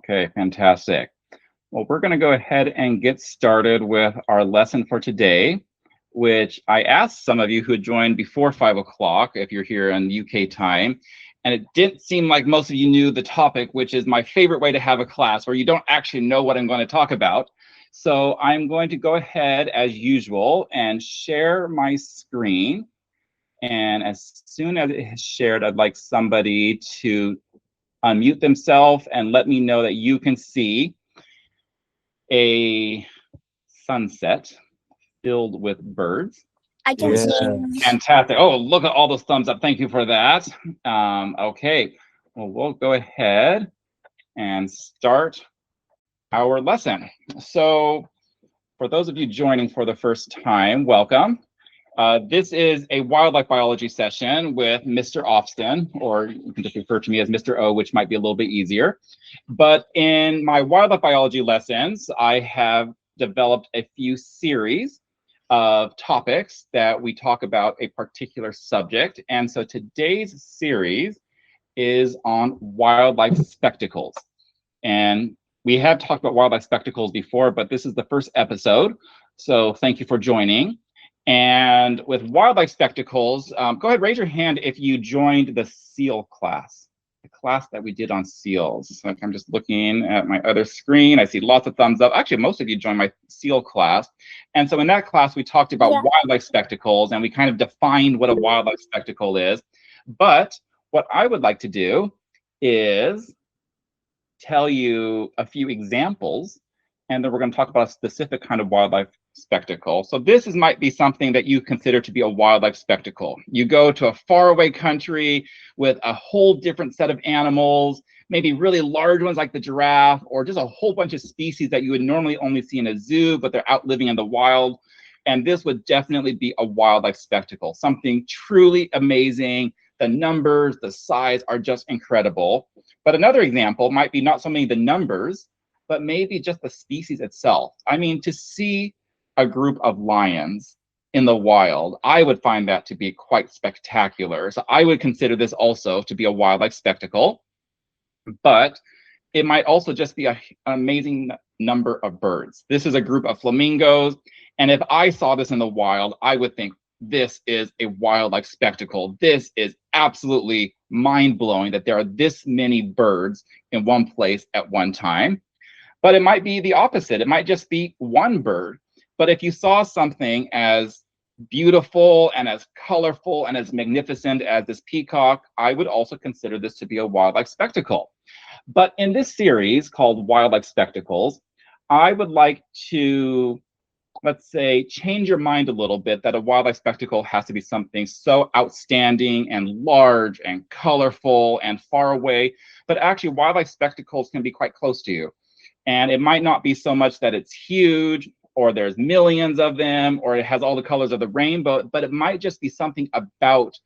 Okay, fantastic. Well, we're going to go ahead and get started with our lesson for today, which I asked some of you who had joined before 5 o'clock, if you're here in UK time, and it didn't seem like most of you knew the topic, which is my favorite way to have a class where you don't actually know what I'm going to talk about. So I'm going to go ahead as usual and share my screen. And as soon as it is shared, I'd like somebody to unmute themselves and let me know that you can see a sunset filled with birds. I can see. Fantastic. Oh, look at all those thumbs up. Thank you for that. Okay, well, we'll go ahead and start our lesson. So for those of you joining for the first time, welcome. This is a wildlife biology session with Mr. Austin, or you can just refer to me as Mr. O, which might be a little bit easier. But in my wildlife biology lessons, I have developed a few series of topics that we talk about a particular subject. And so today's series is on wildlife spectacles. And we have talked about wildlife spectacles before, but this is the first episode. So thank you for joining. And with wildlife spectacles, go ahead, raise your hand if you joined the seal class, the class that we did on seals. So I'm just looking at my other screen. I see lots of thumbs up. Actually, most of you joined my seal class. And so in that class, we talked about wildlife spectacles, and we kind of defined what a wildlife spectacle is. But what I would like to do is tell you a few examples, and then we're going to talk about a specific kind of wildlife spectacle. So this might be something that you consider to be a wildlife spectacle. You go to a faraway country with a whole different set of animals, maybe really large ones like the giraffe, or just a whole bunch of species that you would normally only see in a zoo, but they're out living in the wild. And this would definitely be a wildlife spectacle, something truly amazing. The numbers, the size are just incredible. But another example might be not so many the numbers, but maybe just the species itself. I mean, to see a group of lions in the wild, I would find that to be quite spectacular. So I would consider this also to be a wildlife spectacle, but it might also just be an amazing number of birds. This is a group of flamingos, and if I saw this in the wild, I would think this is a wildlife spectacle. This is absolutely mind-blowing that there are this many birds in one place at one time. But it might be the opposite. It might just be one bird. But if you saw something as beautiful and as colorful and as magnificent as this peacock, I would also consider this to be a wildlife spectacle. But in this series called Wildlife Spectacles, I would like to, let's say, change your mind a little bit that a wildlife spectacle has to be something so outstanding and large and colorful and far away. But actually, wildlife spectacles can be quite close to you. And it might not be so much that it's huge or there's millions of them or it has all the colors of the rainbow, but it might just be something about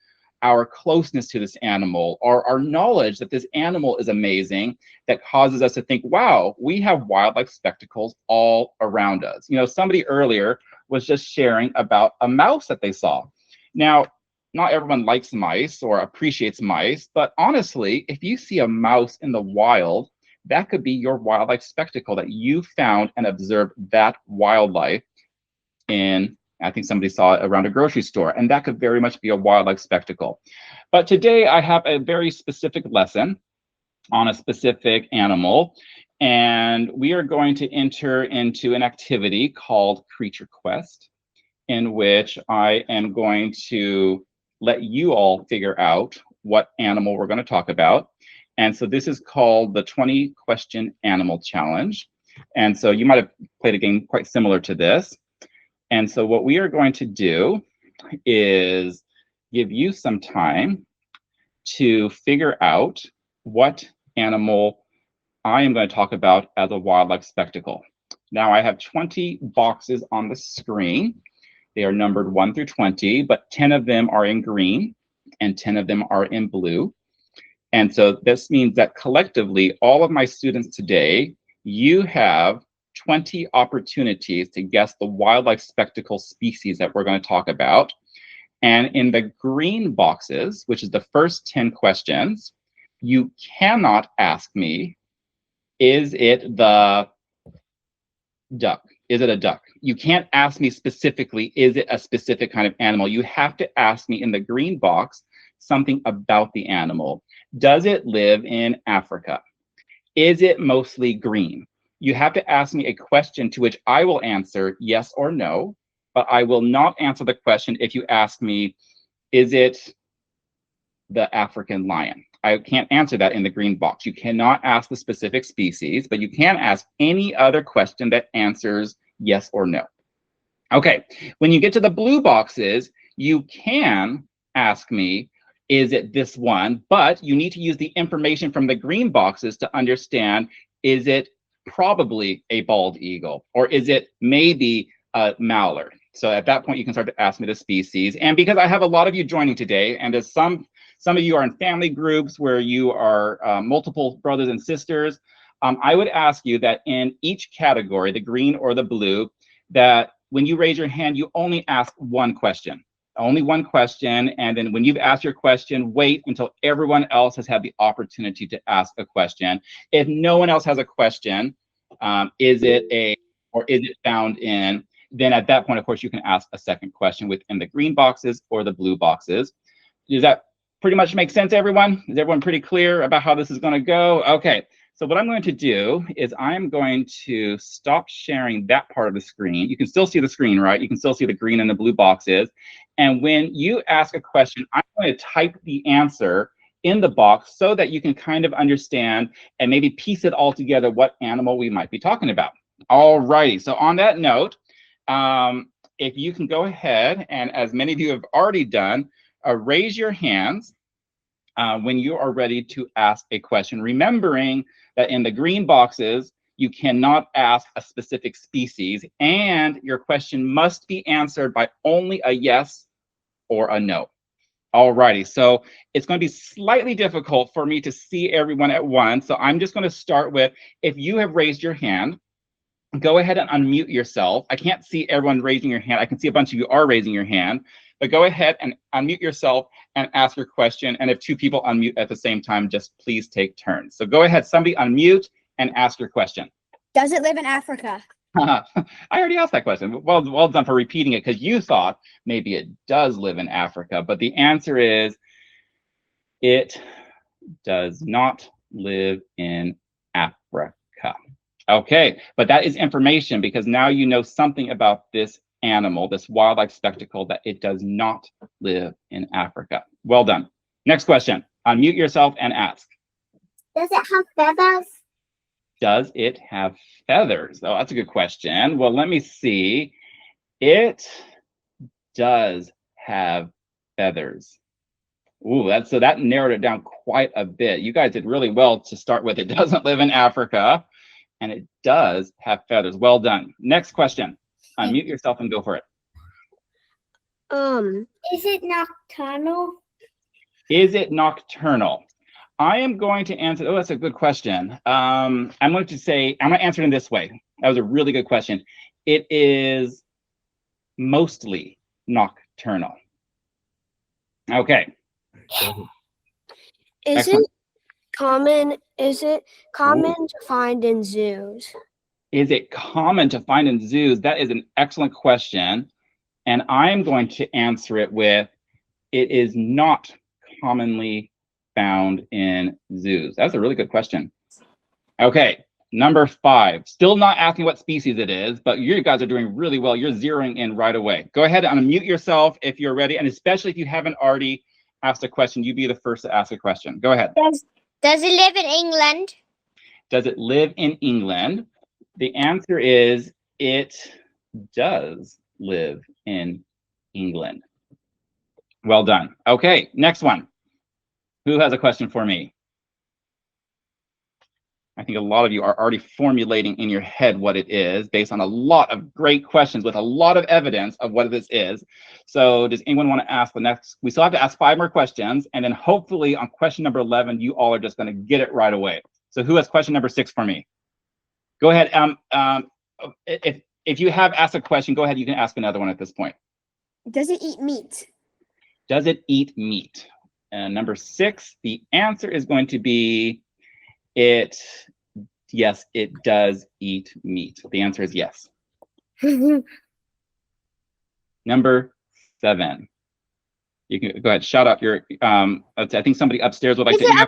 our closeness to this animal or our knowledge that this animal is amazing that causes us to think, wow, we have wildlife spectacles all around us. You know, somebody earlier was just sharing about a mouse that they saw. Now, not everyone likes mice or appreciates mice, but honestly, if you see a mouse in the wild, that could be your wildlife spectacle that you found and observed that wildlife in, I think somebody saw it around a grocery store, and that could very much be a wildlife spectacle. But today I have a very specific lesson on a specific animal, and we are going to enter into an activity called Creature Quest, in which I am going to let you all figure out what animal we're going to talk about. And so this is called the 20 Question Animal Challenge. And so you might have played a game quite similar to this. And so what we are going to do is give you some time to figure out what animal I am going to talk about as a wildlife spectacle. Now I have 20 boxes on the screen. They are numbered 1 through 20, but 10 of them are in green and 10 of them are in blue. And so this means that collectively, all of my students today, you have 20 opportunities to guess the wildlife spectacle species that we're going to talk about. And in the green boxes, which is the first 10 questions, you cannot ask me Is it the duck? Is it a duck? You can't ask me specifically, is it a specific kind of animal? You have to ask me in the green box something about the animal. Does it live in Africa? Is it mostly green? You have to ask me a question to which I will answer yes or no, but I will not answer the question if you ask me, is it the African lion? I can't answer that in the green box. You cannot ask the specific species, but you can ask any other question that answers yes or no. Okay, when you get to the blue boxes, you can ask me, is it this one? But you need to use the information from the green boxes to understand, is it probably a bald eagle? Or is it maybe a mallard? So at that point, you can start to ask me the species. And because I have a lot of you joining today, and as some of you are in family groups where you are multiple brothers and sisters, I would ask you that in each category, the green or the blue, that when you raise your hand, you only ask one question. Only one question, and then when you've asked your question, wait until everyone else has had the opportunity to ask a question. If no one else has a question, is it found in, then at that point, of course, you can ask a second question within the green boxes or the blue boxes. Does that pretty much make sense, everyone? Is everyone pretty clear about how this is going to go? Okay. So what I'm going to do is I'm going to stop sharing that part of the screen. You can still see the screen, right? You can still see the green and the blue boxes. And when you ask a question, I'm going to type the answer in the box so that you can kind of understand and maybe piece it all together what animal we might be talking about. All righty. So on that note, if you can go ahead and, as many of you have already done, raise your hands when you are ready to ask a question, remembering that in the green boxes, you cannot ask a specific species, and your question must be answered by only a yes or a no. All righty, so it's going to be slightly difficult for me to see everyone at once, so I'm just going to start with, if you have raised your hand, go ahead and unmute yourself. I can't see everyone raising your hand. I can see a bunch of you are raising your hand, but go ahead and unmute yourself and ask your question. And if two people unmute at the same time, just please take turns. So go ahead, somebody unmute and ask your question. Does it live in Africa? I already asked that question. Well done for repeating it, because you thought maybe it does live in Africa, but the answer is it does not live in Africa. Okay, but that is information, because now you know something about this animal, this wildlife spectacle, that it does not live in Africa. Well done. Next question. Unmute yourself and ask. Does it have feathers? Does it have feathers? Oh, that's a good question. Well, let me see. It does have feathers. Ooh, so that narrowed it down quite a bit. You guys did really well to start with. It doesn't live in Africa, and it does have feathers. Well done. Next question. Unmute yourself and go for it. Is it nocturnal? Is it nocturnal? I am going to answer. Oh, that's a good question. I'm going to answer it in this way. That was a really good question. It is mostly nocturnal. Okay. Is it common to find in zoos? Is it common to find in zoos? That is an excellent question. And I'm going to answer it with, it is not commonly found in zoos. That's a really good question. Okay, number 5. Still not asking what species it is, but you guys are doing really well. You're zeroing in right away. Go ahead and unmute yourself if you're ready, and especially if you haven't already asked a question, you be the first to ask a question. Go ahead. Does it live in England? Does it live in England? The answer is, it does live in England. Well done. Okay, next one. Who has a question for me? I think a lot of you are already formulating in your head what it is based on a lot of great questions with a lot of evidence of what this is. So does anyone want to ask the next? We still have to ask 5 more questions, and then hopefully on question number 11, you all are just going to get it right away. So who has question number 6 for me? Go ahead. If you have asked a question, go ahead. You can ask another one at this point. Does it eat meat? Does it eat meat? And number 6, the answer is going to be, it yes, it does eat meat. The answer is yes. Number 7. You can go ahead, shout out your, I think somebody upstairs would like to answer.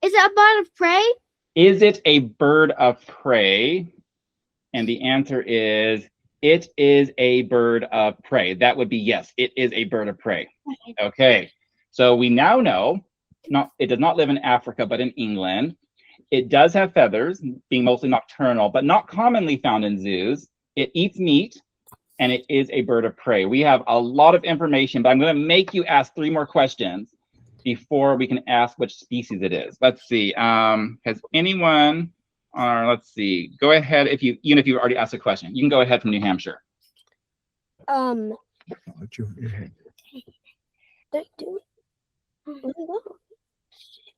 Is it a bird of prey? Is it a bird of prey? And the answer is, it is a bird of prey. That would be yes, it is a bird of prey. Okay, so we now know, it does not live in Africa, but in England. It does have feathers, being mostly nocturnal, but not commonly found in zoos. It eats meat, and it is a bird of prey. We have a lot of information, but I'm going to make you ask 3 more questions before we can ask which species it is. Let's see. Has anyone, let's see. Go ahead even if you've already asked a question. You can go ahead from New Hampshire.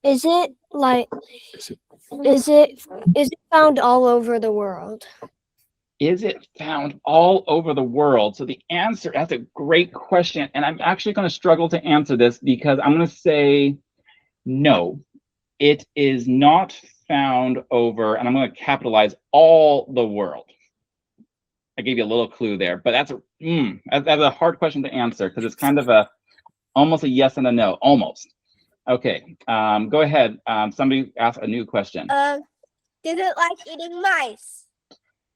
Is it found all over the world? Is it found all over the world? So the answer, that's a great question. And I'm actually going to struggle to answer this because I'm going to say no, it is not found over, and I'm going to capitalize, all the world. I gave you a little clue there, but that's a hard question to answer because it's kind of almost a yes and a no, almost. Okay, go ahead. Somebody ask a new question. Does it like eating mice?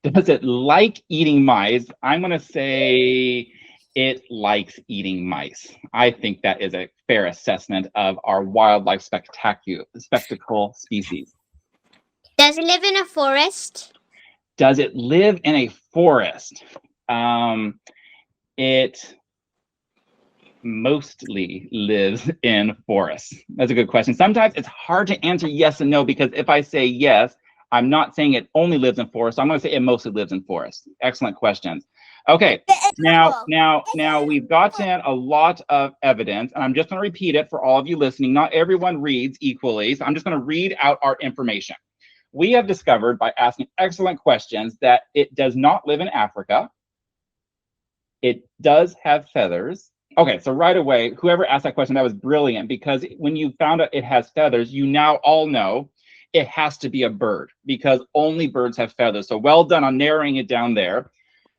Does it like eating mice? I'm going to say it likes eating mice. I think that is a fair assessment of our wildlife spectacle species. Does it live in a forest? Does it live in a forest? It mostly lives in forests. That's a good question. Sometimes it's hard to answer yes and no, because if I say yes, I'm not saying it only lives in forests. So I'm going to say it mostly lives in forests. Excellent questions. Okay, now we've gotten a lot of evidence, and I'm just going to repeat it for all of you listening. Not everyone reads equally, so I'm just going to read out our information. We have discovered by asking excellent questions that it does not live in Africa. It does have feathers. Okay, so right away, whoever asked that question, that was brilliant, because when you found out it has feathers, you now all know it has to be a bird, because only birds have feathers. So well done on narrowing it down there.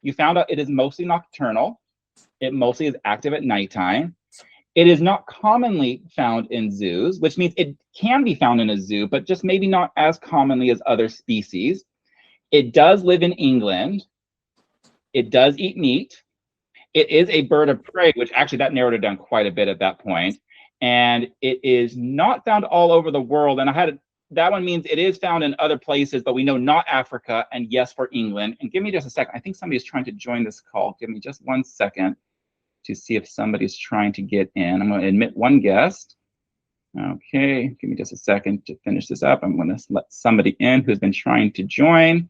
You found out it is mostly nocturnal. It mostly is active at nighttime. It is not commonly found in zoos, which means it can be found in a zoo, but just maybe not as commonly as other species. It does live in England. It does eat meat. It is a bird of prey, which actually that narrowed it down quite a bit at that point. And it is not found all over the world. And that one means it is found in other places, but we know not Africa, and yes for England. And give me just a second. I think somebody's trying to join this call. Give me just 1 second to see if somebody's trying to get in. I'm going to admit one guest. Okay, give me just a second to finish this up. I'm going to let somebody in who's been trying to join.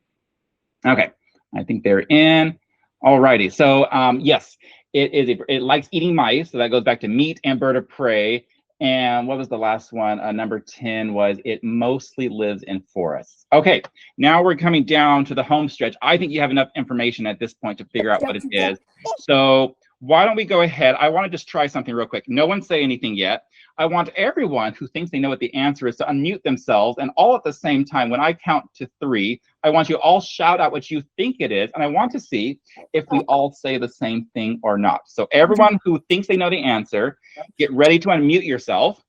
Okay, I think they're in. All righty, so yes, it likes eating mice, so that goes back to meat and bird of prey. And what was the last one? Number 10 was it mostly lives in forests. Okay, now we're coming down to the home stretch. I think you have enough information at this point to figure out what it is. So why don't we go ahead? I want to just try something real quick. No one say anything yet. I want everyone who thinks they know what the answer is to unmute themselves, and all at the same time, when I count to 3, I want you all shout out what you think it is, and I want to see if we all say the same thing or not. So everyone who thinks they know the answer, get ready to unmute yourself.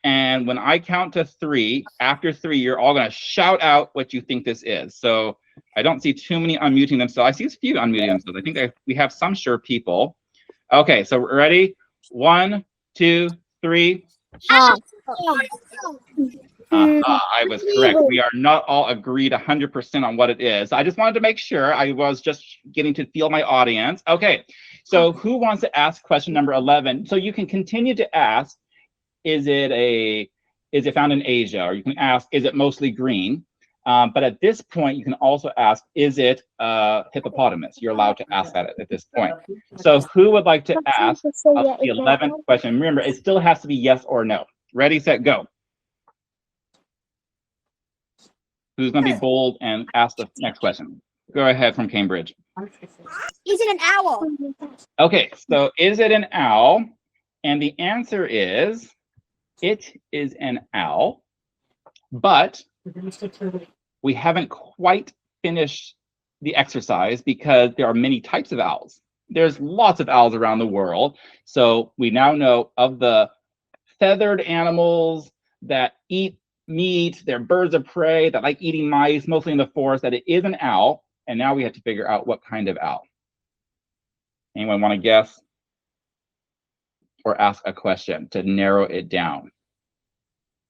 And when I count to 3, after 3, you're all going to shout out what you think this is. So I don't see too many unmuting themselves. I see a few unmuting themselves. I think we have some sure people. Okay, so we're ready. 1, 2, 3. I was correct. We are not all agreed 100% on what it is. I just wanted to make sure. I was just getting to feel my audience. Okay, so who wants to ask question number 11? So you can continue to ask, is it found in Asia? Or you can ask, is it mostly green? But at this point, you can also ask, is it a hippopotamus? You're allowed to ask that at this point. So who would like to ask the 11th question? Remember, it still has to be yes or no. Ready, set, go. Who's going to be bold and ask the next question? Go ahead from Cambridge. Is it an owl? Okay, so is it an owl? And the answer is, it is an owl, but we haven't quite finished the exercise because there are many types of owls. There's lots of owls around the world. So we now know of the feathered animals that eat meat, they're birds of prey that like eating mice, mostly in the forest, that it is an owl. And now we have to figure out what kind of owl. Anyone want to guess? Or ask a question to narrow it down?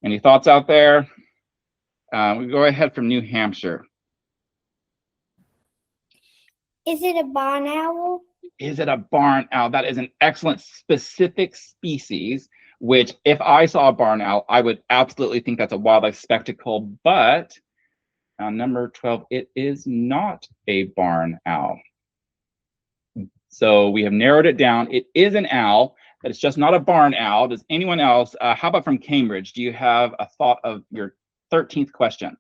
Any thoughts out there? We go ahead from New Hampshire. Is it a barn owl? Is it a barn owl? That is an excellent specific species, which if I saw a barn owl, I would absolutely think that's a wildlife spectacle. But number 12, it is not a barn owl. So we have narrowed it down. It is an owl, but it's just not a barn owl. Does anyone else, how about from Cambridge? Do you have a thought of your 13th question?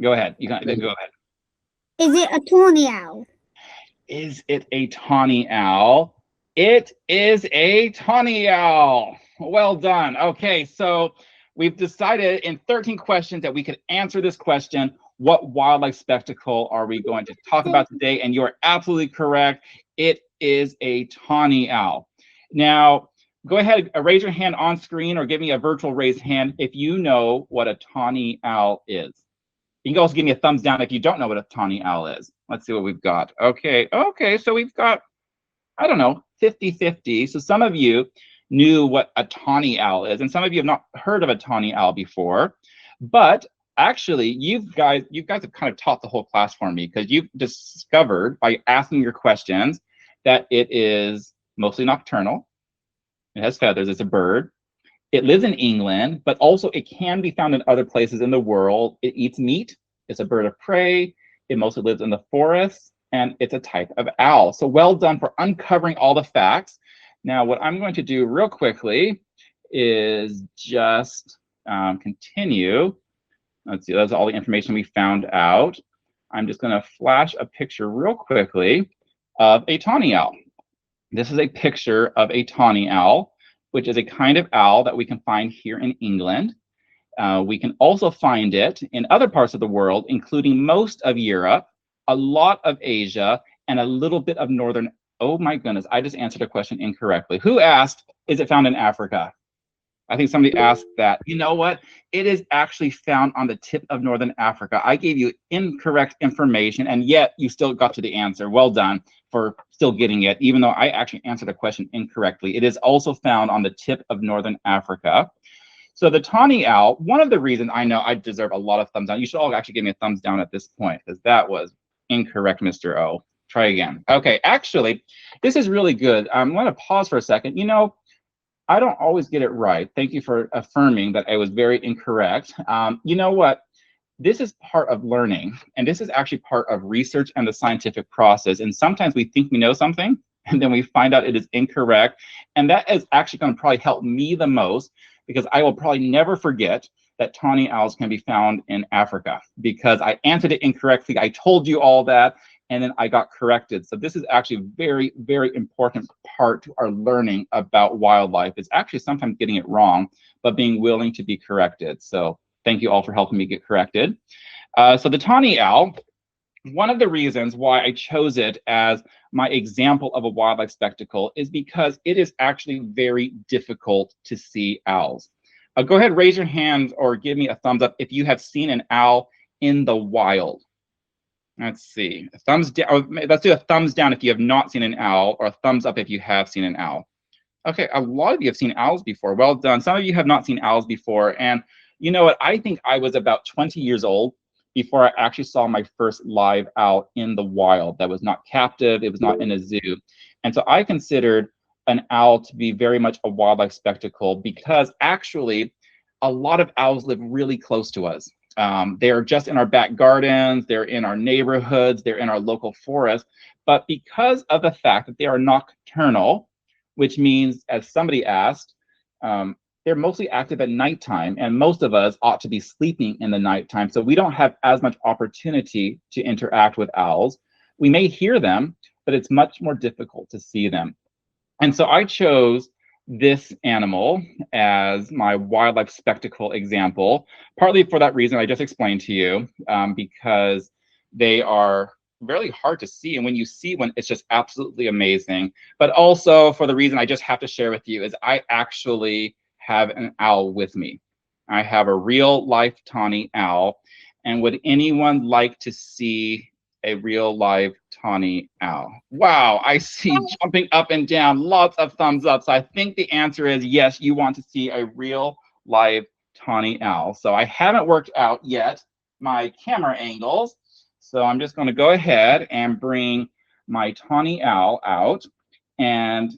Go ahead. You can go ahead. Is it a tawny owl? Is it a tawny owl? It is a tawny owl. Well done. Okay, so we've decided in 13 questions that we could answer this question. What wildlife spectacle are we going to talk about today? And you're absolutely correct. It is a tawny owl. Now, go ahead, raise your hand on screen or give me a virtual raised hand if you know what a tawny owl is. You can also give me a thumbs down if you don't know what a tawny owl is. Let's see what we've got. Okay, so we've got, I don't know, 50-50. So some of you knew what a tawny owl is, and some of you have not heard of a tawny owl before. But actually, you guys have kind of taught the whole class for me, because you've discovered by asking your questions that it is mostly nocturnal. It has feathers, it's a bird. It lives in England, but also it can be found in other places in the world. It eats meat. It's a bird of prey. It mostly lives in the forest, and it's a type of owl. So well done for uncovering all the facts. Now, what I'm going to do real quickly is just continue. Let's see, that's all the information we found out. I'm just going to flash a picture real quickly of a tawny owl. This is a picture of a tawny owl, which is a kind of owl that we can find here in England. We can also find it in other parts of the world, including most of Europe, a lot of Asia, and a little bit of northern. Oh my goodness, I just answered a question incorrectly. Who asked, is it found in Africa? I think somebody asked that. You know what? It is actually found on the tip of northern Africa. I gave you incorrect information, and yet you still got to the answer. Well done for still getting it, even though I actually answered a question incorrectly. It is also found on the tip of northern Africa. So the tawny owl, one of the reasons I know I deserve a lot of thumbs down. You should all actually give me a thumbs down at this point, because that was incorrect, Mr. O. Try again. Okay, actually, this is really good. I'm going to pause for a second. You know, I don't always get it right. Thank you for affirming that I was very incorrect. You know what? This is part of learning, and this is actually part of research and the scientific process. And sometimes we think we know something, and then we find out it is incorrect. And that is actually going to probably help me the most, because I will probably never forget that tawny owls can be found in Africa, because I answered it incorrectly. I told you all that, and then I got corrected. So this is actually a very, very important part to our learning about wildlife. It's actually sometimes getting it wrong, but being willing to be corrected. So thank you all for helping me get corrected. So the tawny owl, one of the reasons why I chose it as my example of a wildlife spectacle is because it is actually very difficult to see owls. Go ahead, raise your hand or give me a thumbs up if you have seen an owl in the wild. Let's see, a thumbs down. Let's do a thumbs down if you have not seen an owl, or a thumbs up if you have seen an owl. Okay, a lot of you have seen owls before. Well done. Some of you have not seen owls before. And you know what? I think I was about 20 years old before I actually saw my first live owl in the wild that was not captive. It was not in a zoo. And so I considered an owl to be very much a wildlife spectacle, because actually a lot of owls live really close to us. They're just in our back gardens, they're in our neighborhoods, they're in our local forests. But because of the fact that they are nocturnal, which means, as somebody asked, they're mostly active at nighttime, and most of us ought to be sleeping in the nighttime. So we don't have as much opportunity to interact with owls. We may hear them, but it's much more difficult to see them. And so I chose this animal as my wildlife spectacle example, partly for that reason I just explained to you, because they are really hard to see. And when you see one, it's just absolutely amazing. But also for the reason I just have to share with you is I actually have an owl with me. I have a real life tawny owl. And would anyone like to see a real live tawny owl? Wow, I see jumping up and down, lots of thumbs up. So I think the answer is yes, you want to see a real live tawny owl. So I haven't worked out yet my camera angles. So I'm just going to go ahead and bring my tawny owl out. And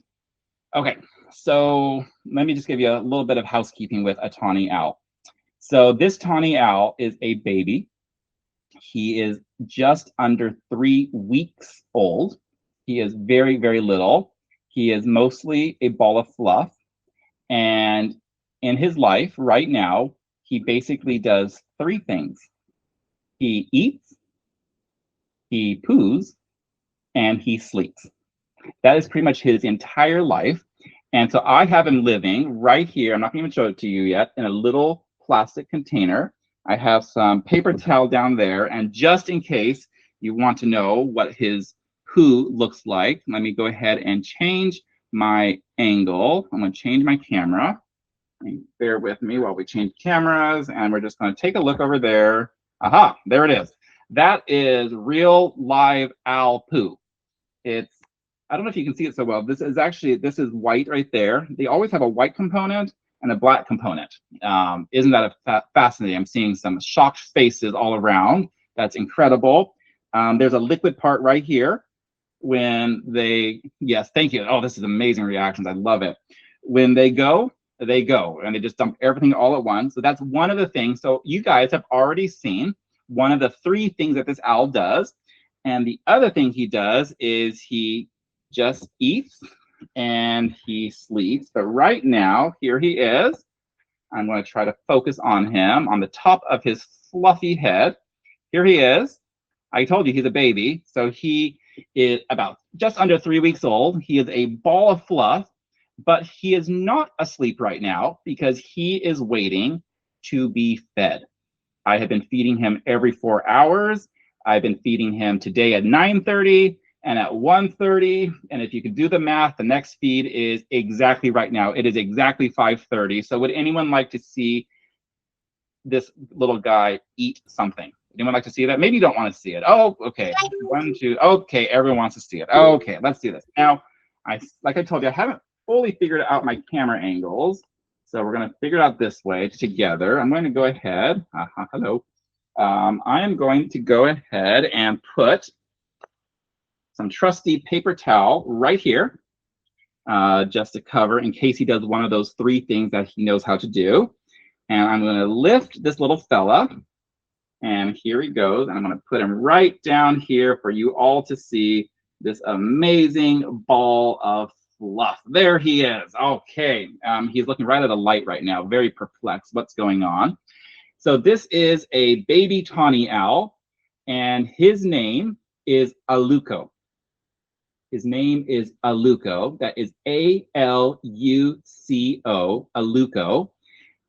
okay, so let me just give you a little bit of housekeeping with a tawny owl. So this tawny owl is a baby. He is just under 3 weeks old. He is very, very little. He is mostly a ball of fluff. And in his life right now, he basically does 3 things. He eats, he poos, and he sleeps. That is pretty much his entire life. And so I have him living right here. I'm not going to even show it to you yet, in a little plastic container. I have some paper towel down there. And just in case you want to know what his poo looks like, let me go ahead and change my angle. I'm going to change my camera. And bear with me while we change cameras. And we're just going to take a look over there. Aha, there it is. That is real live owl poo. It's, I don't know if you can see it so well. This is white right there. They always have a white component and a black component. Isn't that fascinating? I'm seeing some shocked faces all around. That's incredible. There's a liquid part right here. When they, yes, thank you. Oh, this is amazing reactions. I love it. When they go, and they just dump everything all at once. So that's one of the things. So you guys have already seen one of the 3 things that this owl does. And the other thing he does is he just eats and he sleeps. But right now, here he is. I'm going to try to focus on him, on the top of his fluffy head. Here he is. I told you he's a baby. So he is about just under 3 weeks old. He is a ball of fluff, but he is not asleep right now because he is waiting to be fed. I have been feeding him every 4 hours. I've been feeding him today at 9:30 and at 1:30. And if you can do the math, the next feed is exactly right now. It is exactly 5:30. So would anyone like to see this little guy eat something? Anyone like to see that? Maybe you don't want to see it. Oh, okay. 1, 2. Okay, everyone wants to see it. Okay, let's do this. Now, like I told you, I haven't fully figured out my camera angles. So we're going to figure it out this way together. I'm going to go ahead. Hello. I am going to go ahead and put some trusty paper towel right here, just to cover in case he does one of those 3 things that he knows how to do. And I'm going to lift this little fella. And here he goes. And I'm going to put him right down here for you all to see this amazing ball of fluff. There he is. Okay. He's looking right at a light right now, very perplexed. What's going on? So this is a baby tawny owl, and his name is Aluco. His name is Aluco. That is A-L-U-C-O, Aluco.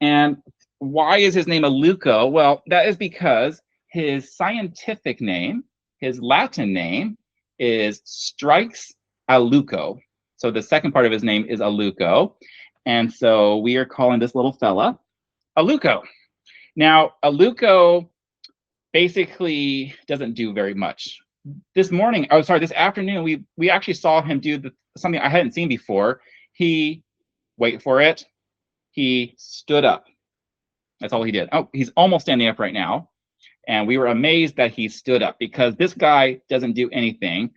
And why is his name Aluco? Well, that is because his scientific name, his Latin name, is Strix Aluco. So the second part of his name is Aluco. And so we are calling this little fella Aluco. Now, Aluco basically doesn't do very much. This afternoon, we actually saw him do something I hadn't seen before. He, wait for it, he stood up. That's all he did. Oh, he's almost standing up right now. And we were amazed that he stood up because this guy doesn't do anything.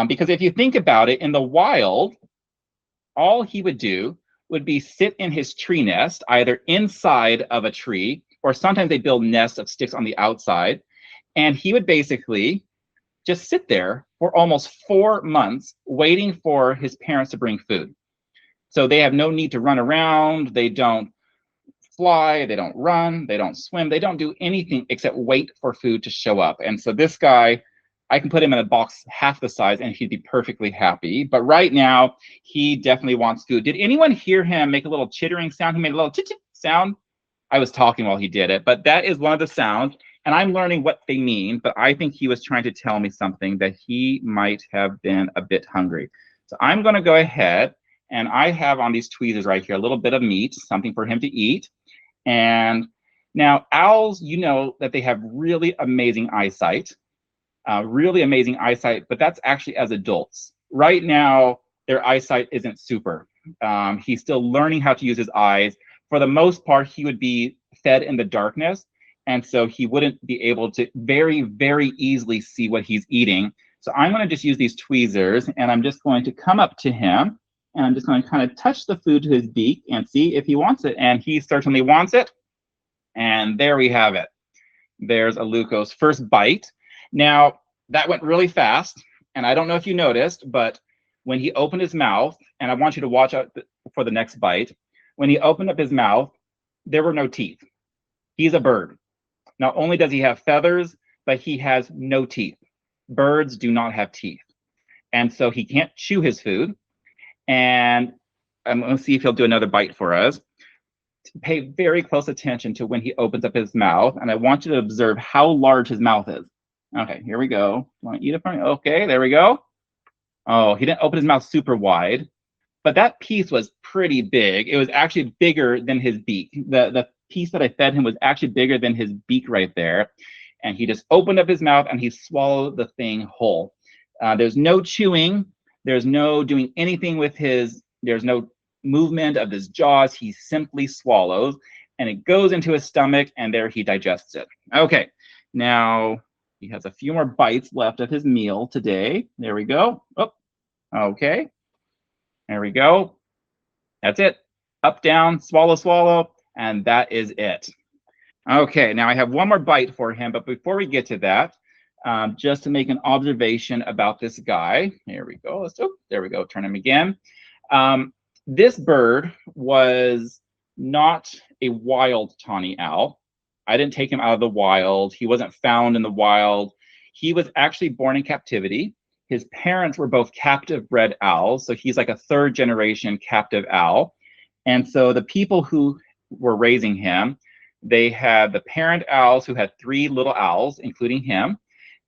Because if you think about it, in the wild, all he would do would be sit in his tree nest, either inside of a tree, or sometimes they build nests of sticks on the outside. And he would basically just sit there for almost 4 months waiting for his parents to bring food. So they have no need to run around. They don't fly, they don't run, they don't swim, they don't do anything except wait for food to show up. And so this guy I can put him in a box half the size and he'd be perfectly happy. But right now, he definitely wants food. Did anyone hear him make a little chittering sound? He made a little chit-chit sound. I was talking while he did it, but that is one of the sounds. And I'm learning what they mean, but I think he was trying to tell me something, that he might have been a bit hungry. So I'm going to go ahead, and I have on these tweezers right here a little bit of meat, something for him to eat. And now owls, you know that they have really amazing eyesight. But that's actually as adults. Right now, their eyesight isn't super. He's still learning how to use his eyes. For the most part, he would be fed in the darkness, and so he wouldn't be able to very, very easily see what he's eating. So I'm going to just use these tweezers, and I'm just going to come up to him, and I'm just going to kind of touch the food to his beak and see if he wants it, and he certainly wants it. And there we have it. There's Aluco's first bite. Now, that went really fast, and I don't know if you noticed, but when he opened his mouth, and I want you to watch out for the next bite, when he opened up his mouth, there were no teeth. He's a bird. Not only does he have feathers, but he has no teeth. Birds do not have teeth. And so he can't chew his food. And I'm going to see if he'll do another bite for us. Pay very close attention to when he opens up his mouth, and I want you to observe how large his mouth is. Okay, here we go. Want to eat it from me? Okay, there we go. Oh, he didn't open his mouth super wide, but that piece was pretty big. It was actually bigger than his beak. The piece that I fed him was actually bigger than his beak right there. And he just opened up his mouth and he swallowed the thing whole. There's no chewing. There's no doing anything with there's no movement of his jaws. He simply swallows, and it goes into his stomach, and there he digests it. Okay, now he has a few more bites left of his meal today. There we go. Oh, okay. There we go. That's it. Up, down, swallow, swallow, and that is it. Okay, now I have one more bite for him, but before we get to that, just to make an observation about this guy. Here we go. There we go. Turn him again. This bird was not a wild tawny owl. I didn't take him out of the wild. He wasn't found in the wild. He was actually born in captivity. His parents were both captive bred owls, so he's like a third generation captive owl. And so the people who were raising him, they had the parent owls who had 3 little owls, including him.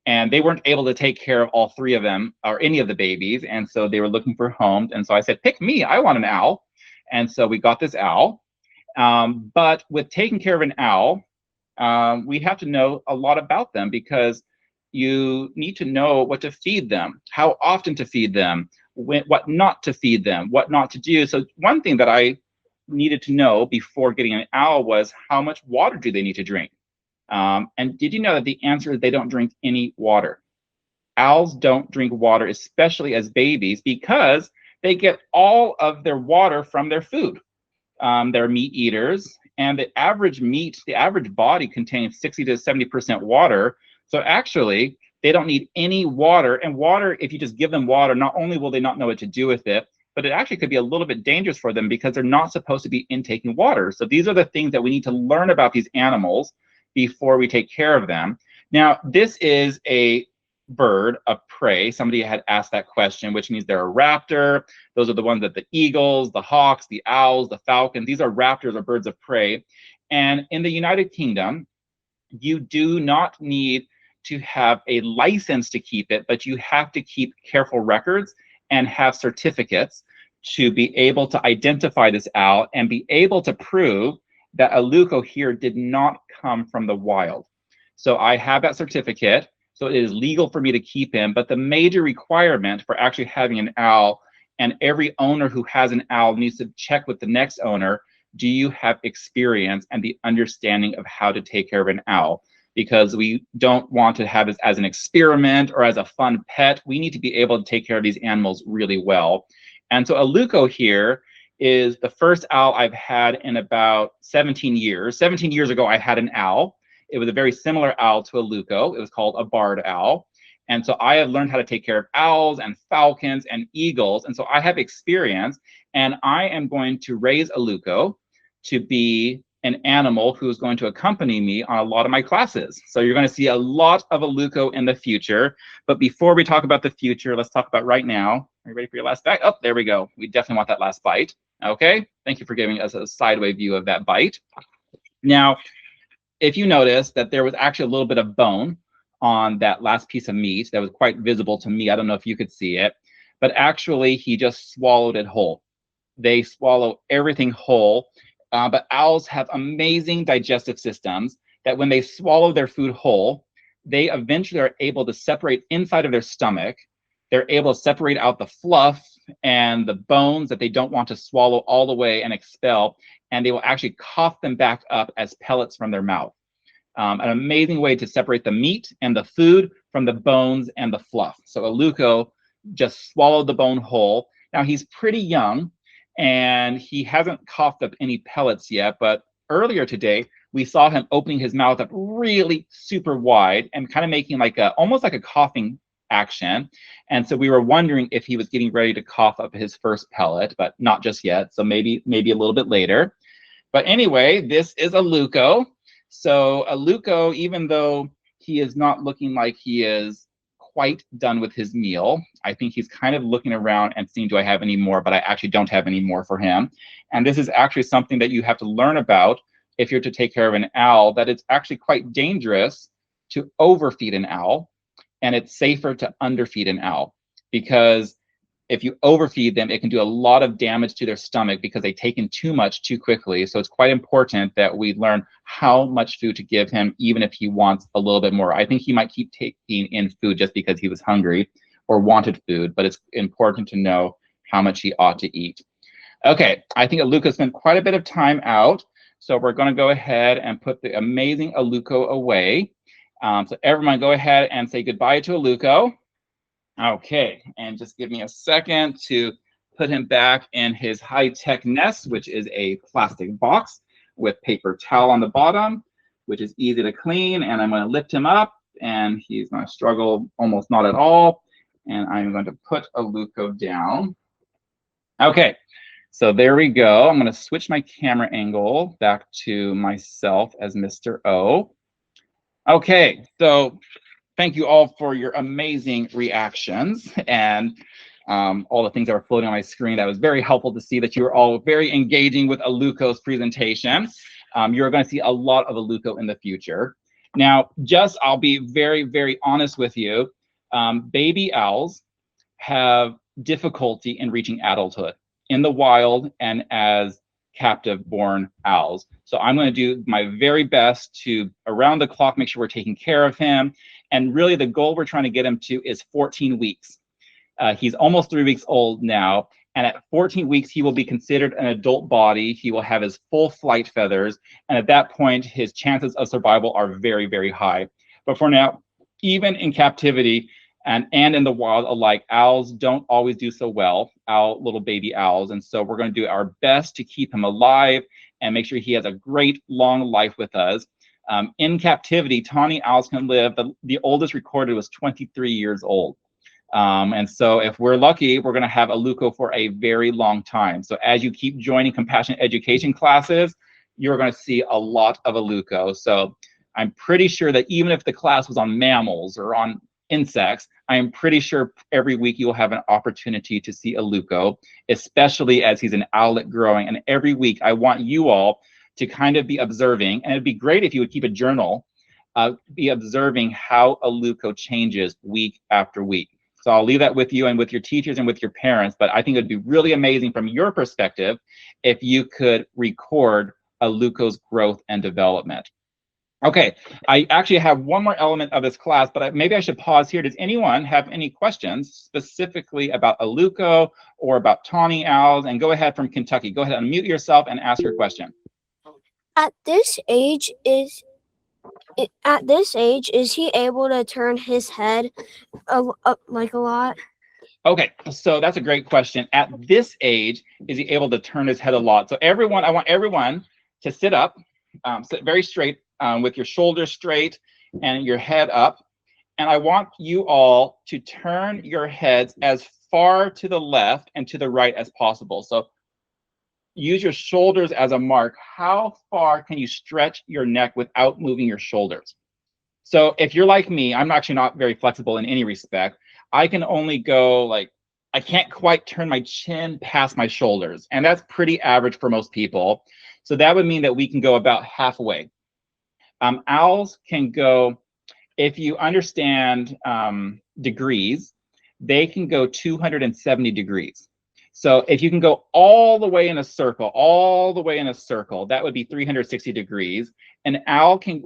And they weren't able to take care of all 3 of them or any of the babies. And so they were looking for homes. And so I said, pick me, I want an owl. And so we got this owl. But with taking care of an owl, we have to know a lot about them, because you need to know what to feed them, how often to feed them, what not to feed them, what not to do. So one thing that I needed to know before getting an owl was, how much water do they need to drink? And did you know that the answer is they don't drink any water? Owls don't drink water, especially as babies, because they get all of their water from their food. They're meat eaters, and the average body contains 60 to 70% water. So actually, they don't need any water. And water, if you just give them water, not only will they not know what to do with it, but it actually could be a little bit dangerous for them, because they're not supposed to be intaking water. So these are the things that we need to learn about these animals before we take care of them. Now, this is a bird of prey. Somebody had asked that question, which means they're a raptor. Those are the ones that the eagles, the hawks, the owls, the falcons, these are raptors or birds of prey. And in the United Kingdom, you do not need to have a license to keep it, but you have to keep careful records and have certificates to be able to identify this owl and be able to prove that Aluco here did not come from the wild. So I have that certificate, so it is legal for me to keep him. But the major requirement for actually having an owl, and every owner who has an owl needs to check with the next owner, do you have experience and the understanding of how to take care of an owl? Because we don't want to have this as an experiment or as a fun pet. We need to be able to take care of these animals really well. And so Aluco here is the first owl I've had in about 17 years. 17 years ago, I had an owl. It was a very similar owl to Aluco. It was called a barred owl. And so I have learned how to take care of owls and falcons and eagles. And so I have experience, and I am going to raise Aluco to be an animal who's going to accompany me on a lot of my classes. So you're going to see a lot of Aluco in the future. But before we talk about the future, let's talk about right now. Are you ready for your last bite? Oh, there we go. We definitely want that last bite. Okay, thank you for giving us a sideways view of that bite. Now, if you notice that there was actually a little bit of bone on that last piece of meat that was quite visible to me. I don't know if you could see it, but actually he just swallowed it whole. They swallow everything whole. But owls have amazing digestive systems that when they swallow their food whole, they eventually are able to separate inside of their stomach. They're able to separate out the fluff and the bones that they don't want to swallow all the way and expel, and they will actually cough them back up as pellets from their mouth. An amazing way to separate the meat and the food from the bones and the fluff. So Aluco just swallowed the bone whole. Now he's pretty young, and he hasn't coughed up any pellets yet, but earlier today we saw him opening his mouth up really super wide and kind of making like almost like a coughing action. And so we were wondering if he was getting ready to cough up his first pellet, but not just yet. So maybe a little bit later. But anyway, this is Aluco. So Aluco, even though he is not looking like he is quite done with his meal, I think he's kind of looking around and seeing, do I have any more? But I actually don't have any more for him. And this is actually something that you have to learn about if you're to take care of an owl, that it's actually quite dangerous to overfeed an owl, and it's safer to underfeed an owl, because if you overfeed them, it can do a lot of damage to their stomach because they take in too much too quickly. So it's quite important that we learn how much food to give him, even if he wants a little bit more. I think he might keep taking in food just because he was hungry or wanted food, but it's important to know how much he ought to eat. Okay, I think Aluco spent quite a bit of time out, so we're going to go ahead and put the amazing Aluco away. So everyone go ahead and say goodbye to Aluco. Okay, and just give me a second to put him back in his high-tech nest, which is a plastic box with paper towel on the bottom, which is easy to clean. And I'm going to lift him up, and he's going to struggle almost not at all. And I'm going to put Aluco down. Okay, so there we go. I'm going to switch my camera angle back to myself as Mr. O. Okay, so thank you all for your amazing reactions and all the things that were floating on my screen. That was very helpful to see that you were all very engaging with Aluco's presentation. You're going to see a lot of Aluco in the future. Now, I'll be very, very honest with you. Baby owls have difficulty in reaching adulthood in the wild and as captive born owls. So I'm going to do my very best to, around the clock, make sure we're taking care of him. And really the goal we're trying to get him to is 14 weeks. He's almost 3 weeks old now. And at 14 weeks, he will be considered an adult body. He will have his full flight feathers. And at that point, his chances of survival are very, very high. But for now, even in captivity and in the wild alike, owls don't always do so well, little baby owls. And so we're going to do our best to keep him alive and make sure he has a great long life with us. In captivity, tawny owls can live, the oldest recorded was 23 years old. And so if we're lucky, we're going to have Aluco for a very long time. So as you keep joining compassionate education classes, you're going to see a lot of Aluco. So I'm pretty sure that even if the class was on mammals or on insects, I am pretty sure every week you'll have an opportunity to see Aluco, especially as he's an owlet growing. And every week I want you all to kind of be observing, and it'd be great if you would keep a journal, be observing how Aluco changes week after week. So I'll leave that with you and with your teachers and with your parents, but I think it'd be really amazing from your perspective if you could record Aluco's growth and development. Okay, I actually have one more element of this class, but maybe I should pause here. Does anyone have any questions specifically about Aluco or about tawny owls? And go ahead from Kentucky. Go ahead, unmute yourself and ask your question. At this age, is he able to turn his head like a lot? Okay, so that's a great question. At this age, is he able to turn his head a lot? So everyone, I want everyone to sit up, sit very straight with your shoulders straight and your head up. And I want you all to turn your heads as far to the left and to the right as possible. So use your shoulders as a mark, how far can you stretch your neck without moving your shoulders? So if you're like me, I'm actually not very flexible in any respect. I can only go like, I can't quite turn my chin past my shoulders. And that's pretty average for most people. So that would mean that we can go about halfway. Owls can go, if you understand degrees, they can go 270 degrees. So if you can go all the way in a circle, that would be 360 degrees. An owl can,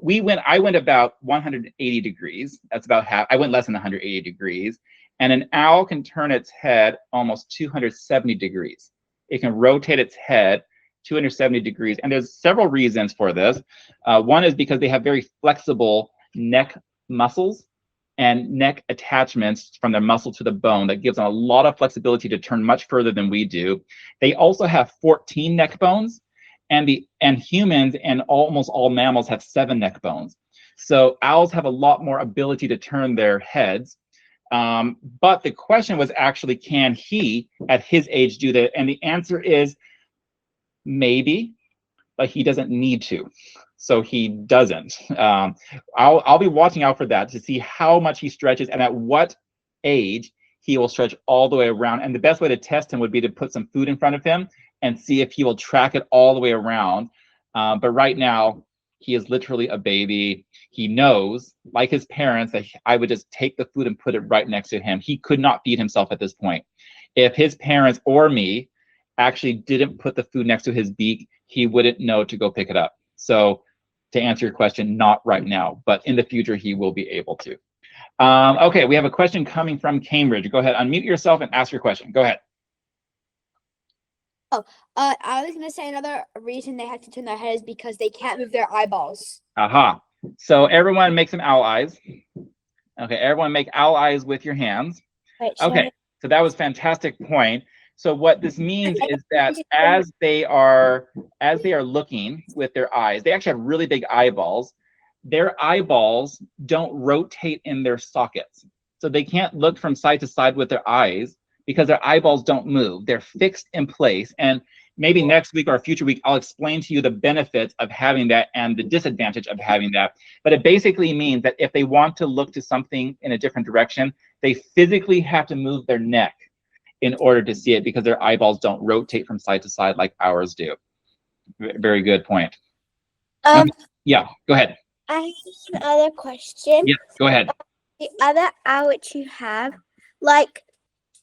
I went about 180 degrees. That's about half. I went less than 180 degrees. And an owl can turn its head almost 270 degrees. It can rotate its head 270 degrees. And there's several reasons for this. One is because they have very flexible neck muscles and neck attachments from their muscle to the bone that gives them a lot of flexibility to turn much further than we do. They also have 14 neck bones, and humans and almost all mammals have 7 neck bones. So owls have a lot more ability to turn their heads. But the question was actually, can he at his age do that? And the answer is maybe, but he doesn't need to. So he doesn't. I'll be watching out for that to see how much he stretches and at what age he will stretch all the way around. And the best way to test him would be to put some food in front of him and see if he will track it all the way around. But right now, he is literally a baby. He knows, like his parents, that I would just take the food and put it right next to him. He could not feed himself at this point. If his parents or me actually didn't put the food next to his beak, he wouldn't know to go pick it up. So to answer your question, not right now, but in the future, he will be able to. Okay, we have a question coming from Cambridge. Go ahead, unmute yourself and ask your question. Go ahead. Oh, I was gonna say another reason they have to turn their head is because they can't move their eyeballs. Aha. So everyone make some owl eyes. Okay, everyone make owl eyes with your hands. Right, Okay, so that was a fantastic point. So what this means is that as they are looking with their eyes, they actually have really big eyeballs. Their eyeballs don't rotate in their sockets. So they can't look from side to side with their eyes because their eyeballs don't move. They're fixed in place. And maybe next week or a future week, I'll explain to you the benefits of having that and the disadvantage of having that. But it basically means that if they want to look to something in a different direction, they physically have to move their neck in order to see it because their eyeballs don't rotate from side to side like ours do. Very good point. Yeah, go ahead. I have another question. Yeah, go ahead. The other owl which you have, like,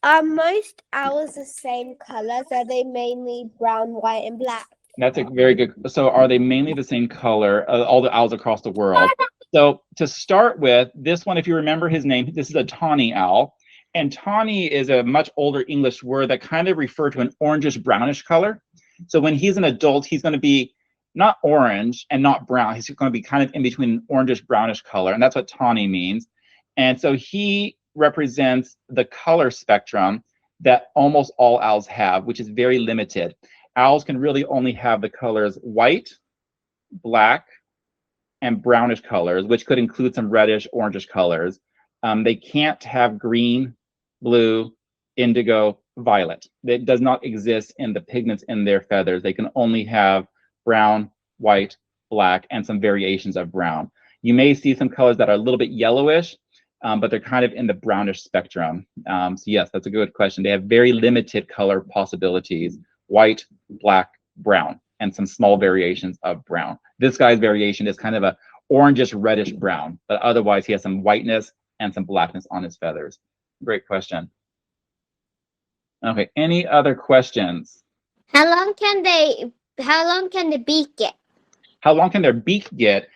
are most owls the same colors? Are they mainly brown, white, and black? That's a very good. So are they mainly the same color, all the owls across the world? So to start with, this one, if you remember his name, this is a tawny owl. And tawny is a much older English word that kind of refer to an orangish brownish color. So when he's an adult, he's going to be not orange and not brown. He's going to be kind of in between an orangish brownish color. And that's what tawny means. And so he represents the color spectrum that almost all owls have, which is very limited. Owls can really only have the colors white, black, and brownish colors, which could include some reddish, orangish colors. They can't have green, blue, indigo, violet. It does not exist in the pigments in their feathers. They can only have brown, white, black, and some variations of brown. You may see some colors that are a little bit yellowish, but they're kind of in the brownish spectrum. So yes, that's a good question. They have very limited color possibilities: white, black, brown, and some small variations of brown. This guy's variation is kind of a orangish reddish brown, but otherwise he has some whiteness and some blackness on his feathers. Great question. Okay, any other questions? How long can the beak get? How long can their beak get?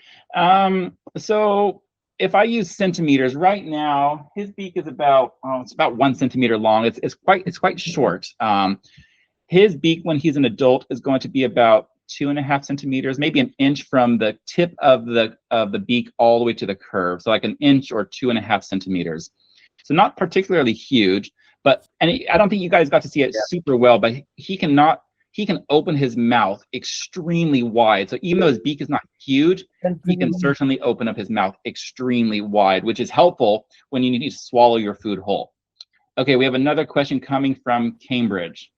So if I use centimeters, right now his beak is about it's about 1 centimeter long. It's quite short. His beak when he's an adult is going to be about 2.5 centimeters, maybe an inch from the tip of the beak all the way to the curve. So like an inch or 2.5 centimeters. So not particularly huge, but I don't think you guys got to see it super well, but he can open his mouth extremely wide. So even though his beak is not huge, he can certainly open up his mouth extremely wide, which is helpful when you need to swallow your food whole. Okay, we have another question coming from Cambridge.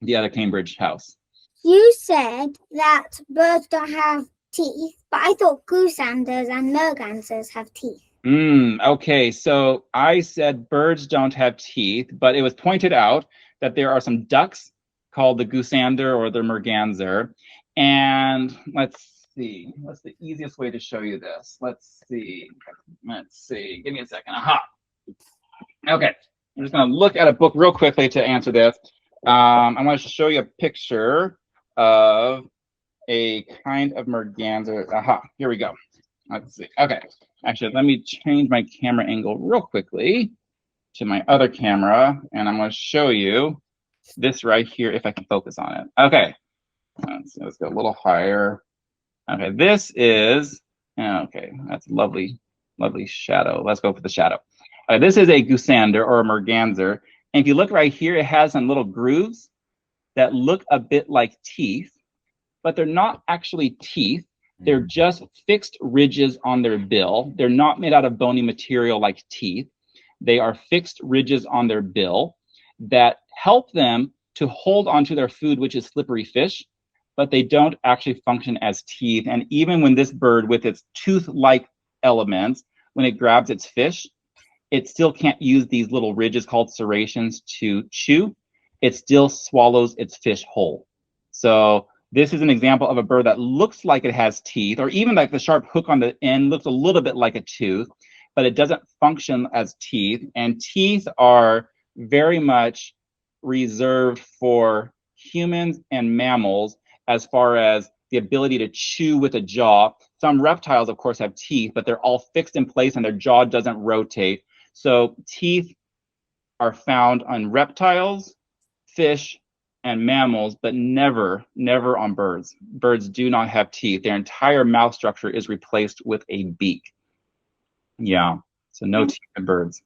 the other Cambridge house. You said that birds don't have teeth, but I thought goosanders and mergansers have teeth. Okay, so I said birds don't have teeth, but it was pointed out that there are some ducks called the goosander or the merganser. And let's see, what's the easiest way to show you this? Let's see, give me a second. Aha. Okay, I'm just gonna look at a book real quickly to answer this. I want to show you a picture of a kind of merganser. Aha, here we go. Let's see. Okay, actually, let me change my camera angle real quickly to my other camera, and I'm going to show you this right here if I can focus on it. Okay, let's go a little higher. Okay, this is, okay, that's lovely, lovely shadow. Let's go for the shadow. This is a goosander or a merganser, and if you look right here, it has some little grooves that look a bit like teeth, but they're not actually teeth. They're just fixed ridges on their bill. They're not made out of bony material like teeth. They are fixed ridges on their bill that help them to hold onto their food, which is slippery fish, but they don't actually function as teeth. And even when this bird with its tooth-like elements, when it grabs its fish, it still can't use these little ridges called serrations to chew. It still swallows its fish whole. So this is an example of a bird that looks like it has teeth, or even like the sharp hook on the end looks a little bit like a tooth, but it doesn't function as teeth. And teeth are very much reserved for humans and mammals as far as the ability to chew with a jaw. Some reptiles, of course, have teeth, but they're all fixed in place and their jaw doesn't rotate. So teeth are found on reptiles, fish, and mammals, but never on birds. Birds do not have teeth. Their entire mouth structure is replaced with a beak. Yeah, so no teeth in birds.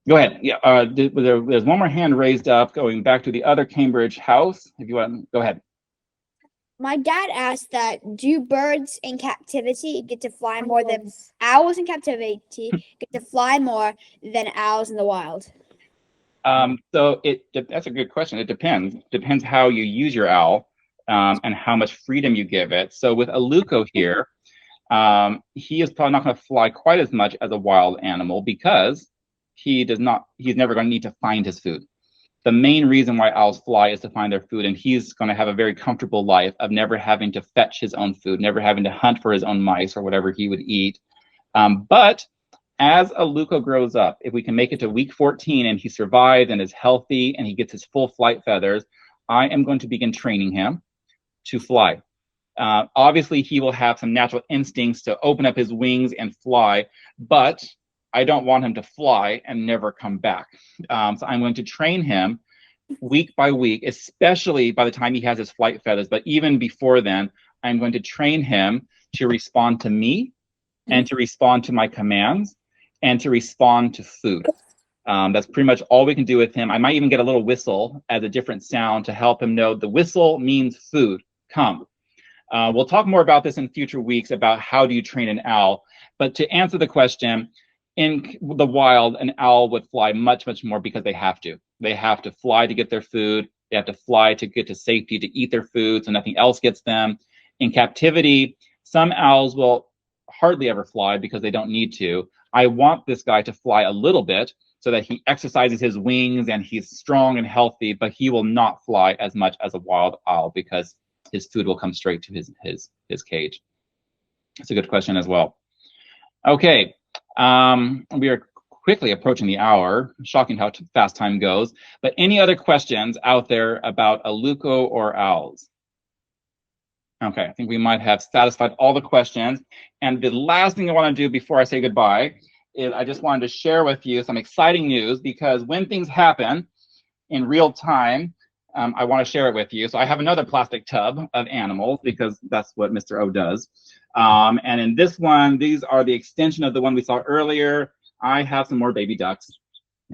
Go ahead. Yeah, there's one more hand raised up, going back to the other Cambridge house. If you want, go ahead. My dad asked that, do birds in captivity get to fly more than owls in captivity get to fly more than owls in the wild? So that's a good question. It depends how you use your owl and how much freedom you give it. So with Aluco here, he is probably not going to fly quite as much as a wild animal because he's never going to need to find his food. The main reason why owls fly is to find their food, and he's going to have a very comfortable life of never having to fetch his own food, never having to hunt for his own mice or whatever he would eat. But as Aluco grows up, if we can make it to week 14 and he survives and is healthy and he gets his full flight feathers, I am going to begin training him to fly. Obviously, he will have some natural instincts to open up his wings and fly, but I don't want him to fly and never come back. So I'm going to train him week by week, especially by the time he has his flight feathers. But even before then, I'm going to train him to respond to me and to respond to my commands and to respond to food. That's pretty much all we can do with him. I might even get a little whistle as a different sound to help him know the whistle means food, come. We'll talk more about this in future weeks about how do you train an owl. But to answer the question, in the wild, an owl would fly much more because they have to. They have to fly to get their food. They have to fly to get to safety, to eat their food so nothing else gets them. In captivity, some owls will hardly ever fly because they don't need to. I want this guy to fly a little bit so that he exercises his wings and he's strong and healthy, but he will not fly as much as a wild owl because his food will come straight to his cage. That's a good question as well. Okay, we are quickly approaching the hour. Shocking how fast time goes. But any other questions out there about Aluco or owls? Okay, I think we might have satisfied all the questions. And the last thing I want to do before I say goodbye is I just wanted to share with you some exciting news, because when things happen in real time, I want to share it with you. So I have another plastic tub of animals because that's what Mr. O does. And in this one, these are the extension of the one we saw earlier. I have some more baby ducks.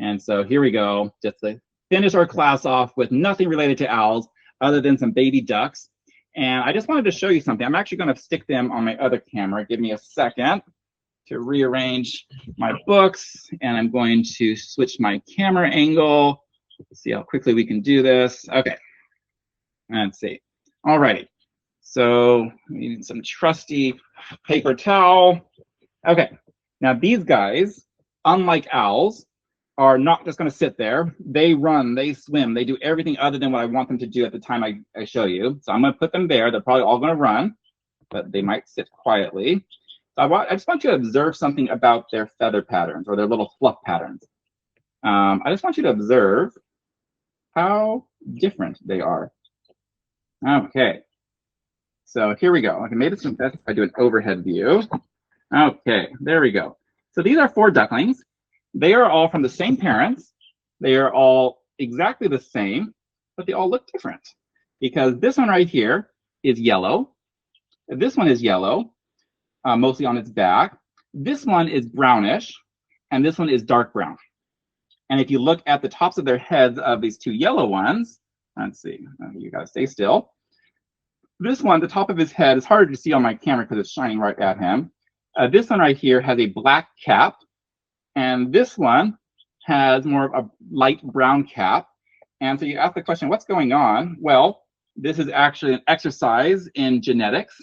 And so here we go, just to finish our class off with nothing related to owls other than some baby ducks. And I just wanted to show you something. I'm actually going to stick them on my other camera. Give me a second to rearrange my books. And I'm going to switch my camera angle Let's see how quickly we can do this. Okay. Let's see. All righty. So we need some trusty paper towel. Okay. Now these guys, unlike owls, are not just going to sit there. They run, they swim, they do everything other than what I want them to do at the time I show you. So I'm going to put them there. They're probably all going to run, but they might sit quietly. So I just want you to observe something about their feather patterns or their little fluff patterns. I just want you to observe how different they are. Okay. So here we go. Okay, maybe it's best if I do an overhead view. Okay, there we go. So these are 4 ducklings. They are all from the same parents. They are all exactly the same, but they all look different because this one right here is yellow. This one is yellow, mostly on its back. This one is brownish, and this one is dark brown. And if you look at the tops of their heads of these 2 yellow ones, let's see, you gotta stay still. This one, the top of his head, is harder to see on my camera because it's shining right at him. This one right here has a black cap, and this one has more of a light brown cap. And so you ask the question, what's going on? Well, this is actually an exercise in genetics.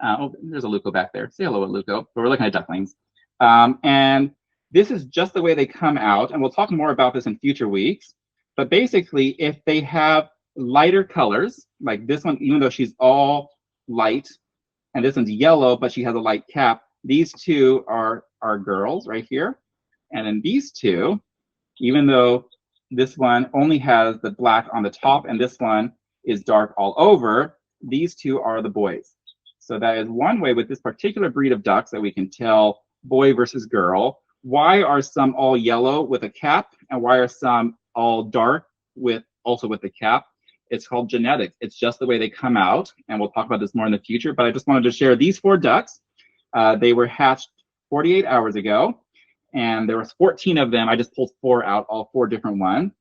Oh, there's Aluco back there. Say hello, Aluco. But we're looking at ducklings. And this is just the way they come out. And we'll talk more about this in future weeks. But basically, if they have lighter colors, like this one, even though she's all light, and this one's yellow, but she has a light cap, these 2 are girls right here. And then these 2, even though this one only has the black on the top and this one is dark all over, these 2 are the boys. So that is one way with this particular breed of ducks that we can tell boy versus girl. Why are some all yellow with a cap and why are some all dark also with the cap? It's called genetics. It's just the way they come out, and we'll talk about this more in the future, but I just wanted to share these 4 ducks. They were hatched 48 hours ago, and there was 14 of them. I just pulled 4 out, all 4 different ones,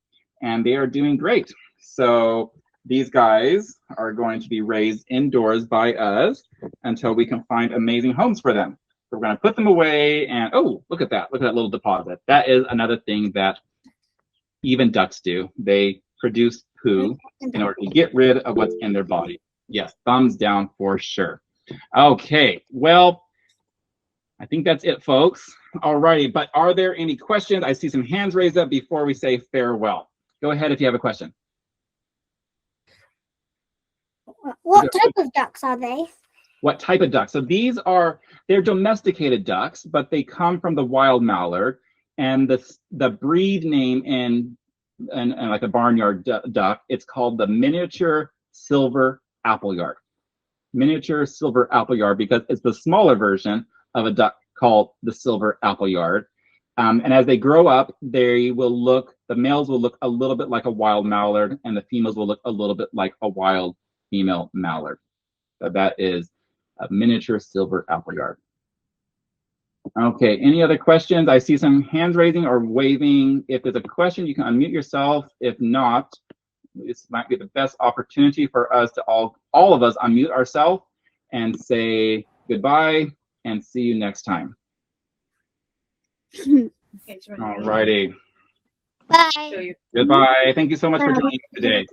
and they are doing great. So these guys are going to be raised indoors by us until we can find amazing homes for them. So we're going to put them away, and oh, look at that. Look at that little deposit. That is another thing that even ducks do. They produce poo in order to get rid of what's in their body. Yes, thumbs down for sure. Okay, well, I think that's it, folks. All righty, but are there any questions? I see some hands raised up before we say farewell. Go ahead if you have a question. What type of ducks are they? What type of ducks? So they're domesticated ducks, but they come from the wild mallard, and the breed name in like a barnyard duck, it's called the miniature silver appleyard. Miniature silver appleyard because it's the smaller version of a duck called the silver appleyard. And as they grow up, the males will look a little bit like a wild mallard, and the females will look a little bit like a wild female mallard. So that is a miniature silver appleyard. Okay, any other questions? I see some hands raising or waving. If there's a question, you can unmute yourself. If not, this might be the best opportunity for us to all of us unmute ourselves and say goodbye and see you next time. All righty. Bye. Goodbye. Thank you so much for joining us today.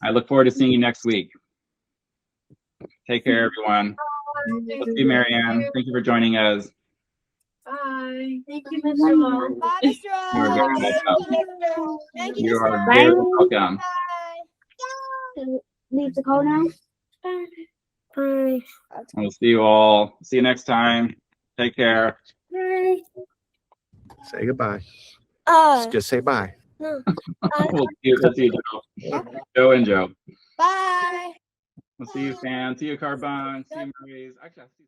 I look forward to seeing you next week. Take care, everyone. Let's see, Marianne. Thank you for joining us. Bye. Thank you, Mr. Long. Bye, Mr. You are very welcome. Thank you, You Mr. are very welcome. Bye. Leave the call now. Bye. We'll see you all. See you next time. Take care. Bye. Say goodbye. Oh. Just say bye. No. We'll see you, Joe. Joe and Joe. Bye. We'll see you, Sam. See you, Carbon. See you, Maurice. Actually, I'll see you.